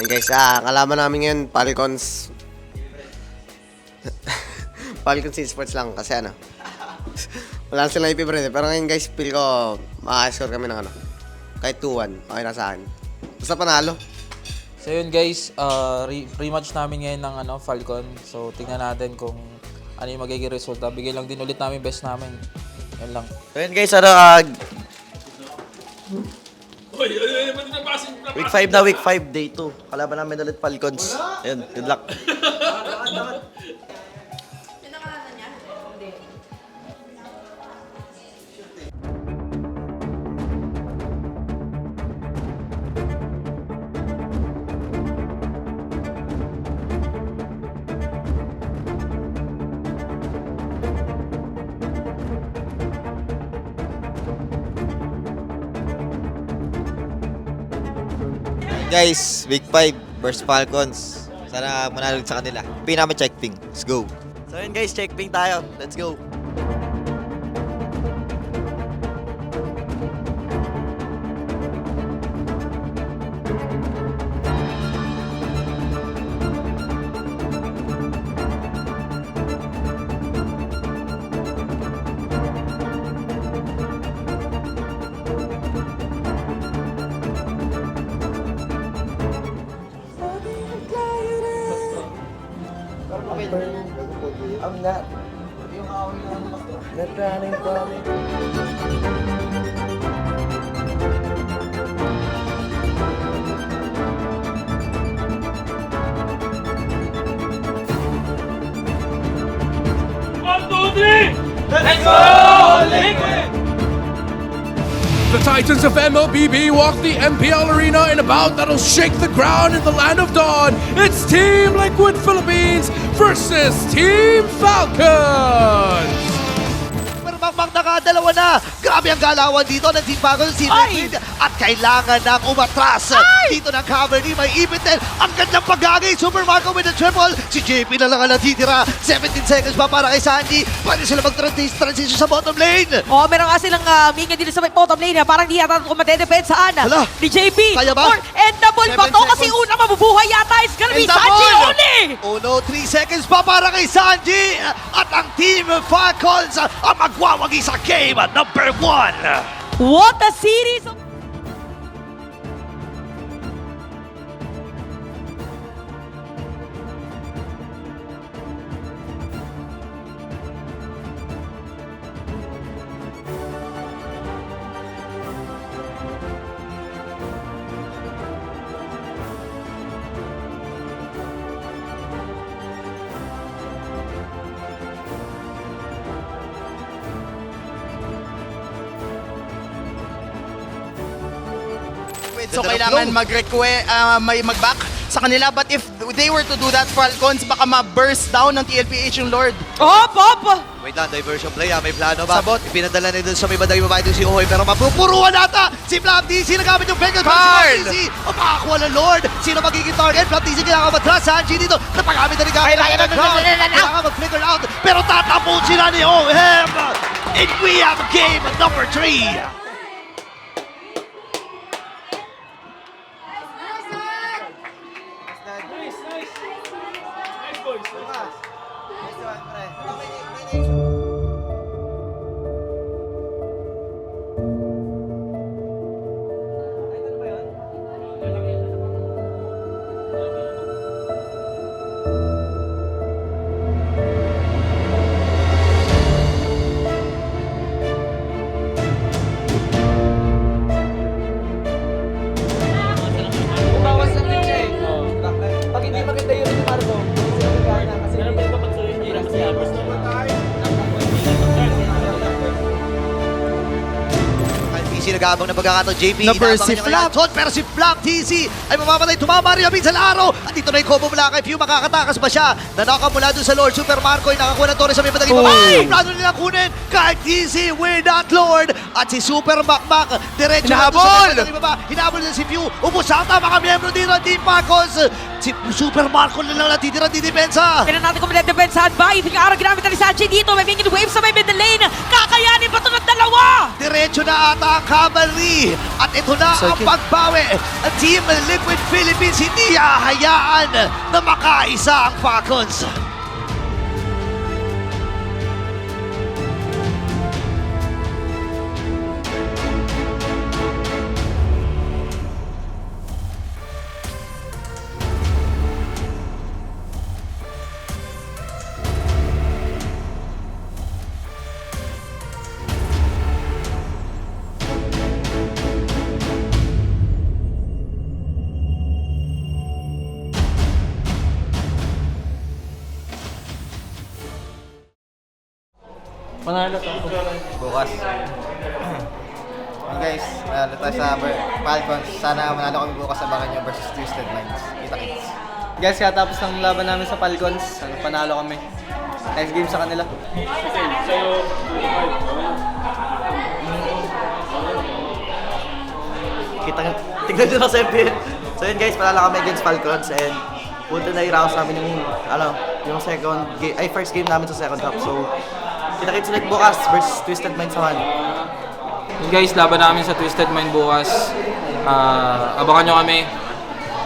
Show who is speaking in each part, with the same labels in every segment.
Speaker 1: Ayun guys, kalaban namin ngayon, Falcons. Falcons Esports lang kasi ano. Wala silang ipiprint. Pero ngayon guys, feel ko maka-score kami ng ano. Kahit 2-1, okay na sa akin. Basta panalo.
Speaker 2: So yun guys, rematch namin ngayon ng Falcon. So tingnan natin kung ano yung magiging resulta. Bigay lang din ulit namin best namin. Yan lang.
Speaker 3: So yun guys, week 5 na, week 5, day 2. Kalaban namin ulit Falcons. Ayun, good luck.
Speaker 4: Guys, week 5 versus Falcons. Sana manalo sa kanila. Pinama check ping. Let's go.
Speaker 3: So yun guys, check ping tayo. Let's go. I'm not running from it.
Speaker 5: The Titans of MLBB walk the MPL arena in a bout that'll shake the ground in the land of dawn. It's Team Liquid Philippines versus Team Falcons.
Speaker 6: Pero nakadalawa na. Grabe ang galawan dito ng Team Falcons, Team Liquid. At kailangan ng umatras. Dito ng cover ni may ipit din. Ang gandang paggagay. Super Marco with the triple. Si JP na lang ang natitira. 17 seconds pa para kay Sanji. Pwede sila mag-transition sa bottom lane.
Speaker 7: Oh, meron nga silang minga dito sa may bottom lane. Parang di yata kung matedepensaan
Speaker 6: Hala.
Speaker 7: ni JP.
Speaker 6: Kaya ba?
Speaker 7: Or endable ba
Speaker 6: 7
Speaker 7: to? Kasi
Speaker 6: seconds.
Speaker 7: unang mabubuhay yata is gonna be
Speaker 6: Endable.
Speaker 7: Sanji only!
Speaker 6: Oh no, 3 seconds pa para kay Sanji. At ang Team Falcons ang magwawagi sa game number 1.
Speaker 7: What a series of...
Speaker 8: So kailangan may mag-back sa kanila. But if they were to do that, Falcons, baka ma-burst down ng TLPH yung Lord.
Speaker 7: Op!
Speaker 3: Wait lang, diversion play May plano ba?
Speaker 8: Sabot.
Speaker 3: Ipinadala na doon sa may bandang ibabae doon si Ohoy pero
Speaker 6: Mapupuruan nata si Flap DC. Nagamit yung Vegas.
Speaker 8: Carl!
Speaker 6: O makakuha ng Lord. Sino magiging target? Flap DC kailangan matras. Sanji dito. Napagamit na rin gamit. Kailangan mag-flicker out. Pero tatapon sila ni OM. And we have game number 3.
Speaker 3: Nagabang na pagkakataon, JP.
Speaker 6: Number si Flap. Pero si Flap TC ay mamamatay. Tumama rin Abin sa laro. At dito na yung combo mula kay Pew. Makakatakas ba siya? Nanaka mula dun sa Lord. Super Marco ay nakakuha ng Torres sa may bandang ibaba. Plano nila kunin kay TC with that Lord. At si Super Makmak. Diretso na dun sa may bandang ibaba. Hinabol na si Pew. Umusata mga miyembro dito ng Team Falcons. Si Super Marco na lang natitira di depensa.
Speaker 7: Tignan natin kung may depensahan ba. Hindi ka araw ginamit na ni Sanji dito. May mingin wave sa may middle lane. Kakayanin ba ito ng dalawa?
Speaker 6: Diretso diretso na ata ang cavalry. At ito na ang pagbawi. Ang Team Liquid Philippines hindi hahayaan na makaisa ang Falcons.
Speaker 4: Bukas. Hey guys, manalo tayo sa Falcons. Sana manalo kami bukas sa Bacanyo versus Twisted Minds. Kita-kits.
Speaker 9: Guys, katapos ng laban namin sa Falcons, panalo kami. Next game sa kanila.
Speaker 3: Tignan nyo na sa FPL. So yun guys, panalo kami against Falcons and punta na i-rouse namin yung first game namin sa second half. So, kita-kits ulit bukas versus Twisted Minds naman.
Speaker 2: Yun guys, laban namin sa Twisted Mind bukas. Abangan nyo kami.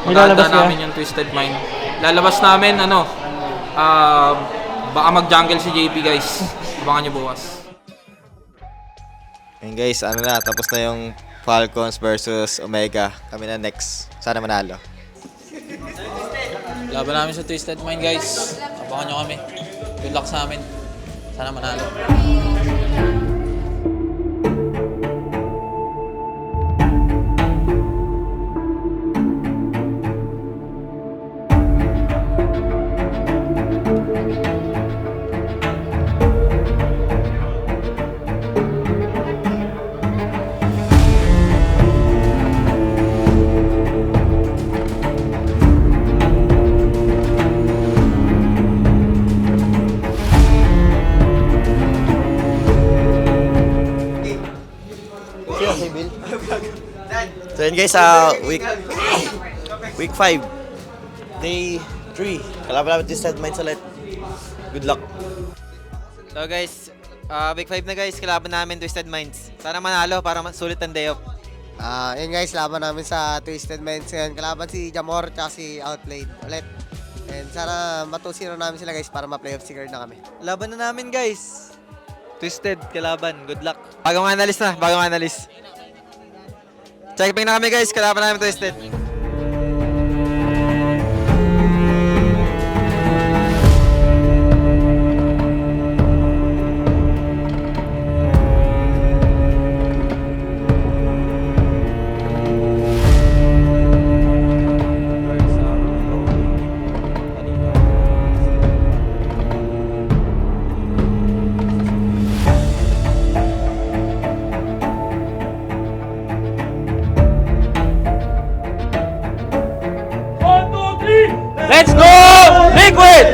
Speaker 2: Maganda namin yung Twisted Mind. Lalabas namin, baka mag-jungle si JP guys. Abangan nyo bukas.
Speaker 4: Ayun guys, tapos na yung Falcons versus Omega. Kami na next. Sana manalo.
Speaker 2: Laban namin sa Twisted Mind guys. Abangan nyo kami. Good luck sa amin. Sana manalo.
Speaker 3: So yun guys, week 5, day 3. Kalaban namin Twisted Minds ulit. Good luck.
Speaker 4: So guys, week 5 na guys, kalaban namin Twisted Minds. Sana manalo para sulit ang day off.
Speaker 1: Yun guys, laban namin sa Twisted Minds ngayon. Kalaban si Jamor at si Outplayed ulit. And sana 2-0 namin sila guys para ma-playoff secure na kami.
Speaker 9: Laban na namin guys. Twisted, kalaban. Good luck.
Speaker 4: Bagong analyst. Checkping na kami guys, kalaban namin Twisted.
Speaker 2: Let's go! Liquid!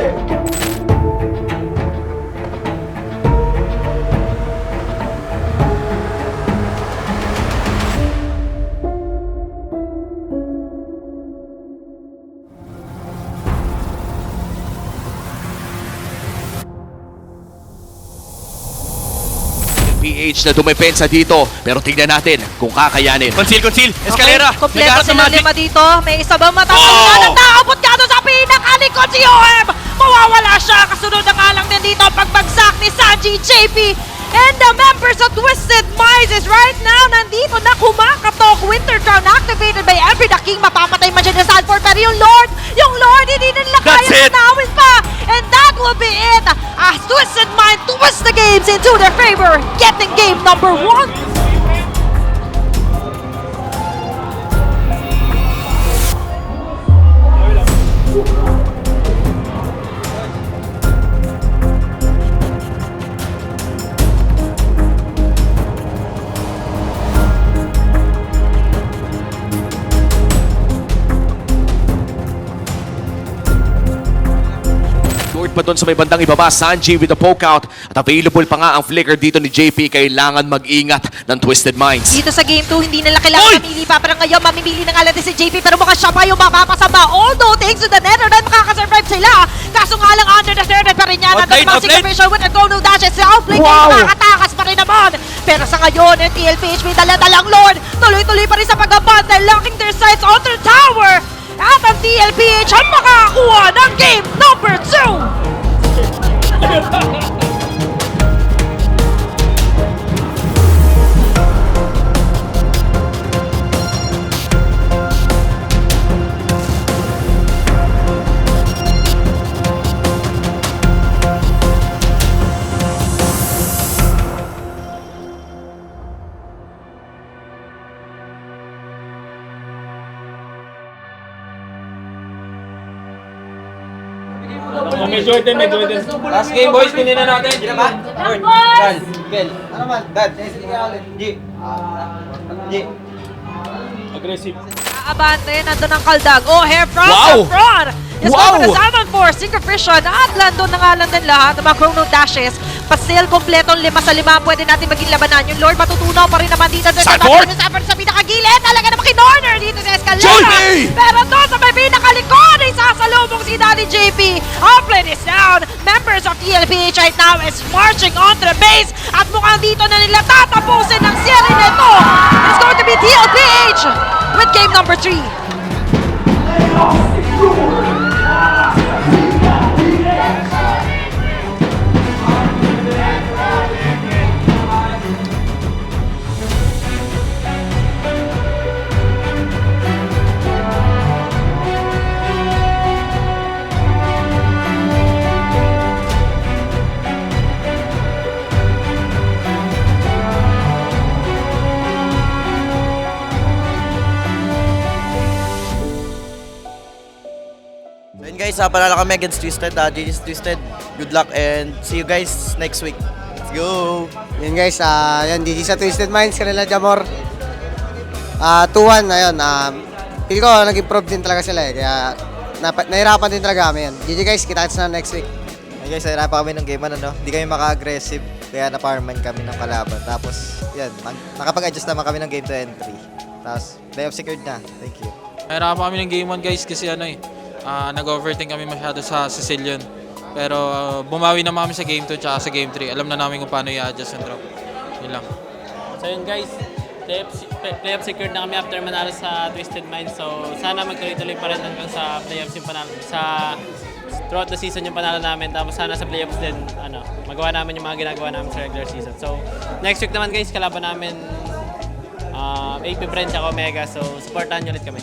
Speaker 5: PH na dumepensa dito, pero tingnan natin kung kakayanin. Conceal! Escalera!
Speaker 7: Kompleto sila lima dito. May isa bang matatanggal? Naabot ka doon sa pinakalikod si OM! Mawawala siya! Kasunod na nga lang din dito ang pagbagsak ni Sanji, JP, and the members of Twisted Minds is right now nandito na kumakatok. Winter Crown activated by Every the King. Mapapatay man siya ni Sanford, pero yung Lord, hindi nila kaya nanawin pa. And that will be it as Twisted Mind twist the games into their favor, getting game number 1.
Speaker 5: Pa doon sa may bandang ibaba, Sanji with the poke out at available pa nga ang flicker dito ni JP. Kailangan mag-ingat ng Twisted Minds.
Speaker 7: Dito sa game 2, hindi nila kailangan mamili pa. Pero ngayon, mamimili na nga natin si JP. Pero mukhang siya pa yung mapapasama. Although, thanks to the Netherlands, makakasurvive sila. Kaso nga lang, under the third pa rin yan. Nandun naman si Commission with a go-no dash. Si Outplay, nakakatakas pa rin naman. Pero sa ngayon, yung TLPH may dala-dalang Lord. Tuloy-tuloy pa rin sa pag-abantay, locking their sights on their tower. At ang TLPH ang makakakuha ng game number 2.
Speaker 2: May Jordan. Last game, boys. Kunin na natin. Hindi na ba?
Speaker 9: Kel. Ano man? Dad, G.
Speaker 2: Aggressive.
Speaker 7: Abante, nandun ang Kaldag. Oh, hair front,
Speaker 5: Wow!
Speaker 7: front! Yes,
Speaker 5: Wow!
Speaker 7: wow! Kasama for Synchrovision at nandun na nga lang din lahat ng mga chrono dashes. Pastel, kompletong 5 sa 5. Pwede natin maging labanan. Yung Lord matutunaw pa rin naman dito.
Speaker 5: Cyborg!
Speaker 7: Sa pinakagilid. Talaga namang kinorner dito sa Escalera.
Speaker 5: JP!
Speaker 7: Pero doon sa may pinakalikod ay sasalubong si Daddy JP. I'll play this down. Members of TLPH right now is marching onto the base. At mukhang dito na nila tatapusin ang serie nito. It's going to be TLPH with game number 3.
Speaker 3: And guys, panalo kami against Twisted. GG's Twisted. Good luck and see you guys next week. Let's go!
Speaker 1: Yun guys, yan, GG sa Twisted Minds, kanila Jamor. 2-1, ayun, feel ko nag-improve din talaga sila eh, kaya nahirapan din talaga kami yan. GG guys, kita-kits na next week.
Speaker 4: Ay guys, nahirapan kami ng game, hindi kami maka-aggressive, kaya na-farman kami ng kalaban. Tapos, yan, nakapag-adjust naman kami ng game to entry. Tapos, playoff secured na. Thank you.
Speaker 2: Nahirapan kami ng game 1, guys, kasi nag-overthink kami masyado sa Sicilian. Pero bumawi naman kami sa game 2 tsaka sa game 3. Alam na namin kung paano i-adjust yung drop. Yun lang.
Speaker 10: So yun guys, playoff secured na kami after manalo sa Twisted Minds. So sana magtuloy-tuloy pa rin hanggang sa playoffs yung panalo. Throughout the season yung panalo namin. Tapos sana sa playoffs din, magawa namin yung mga ginagawa namin sa regular season. So next week naman guys, kalaban namin AP Brent at Omega. So supportahan nyo ulit kami.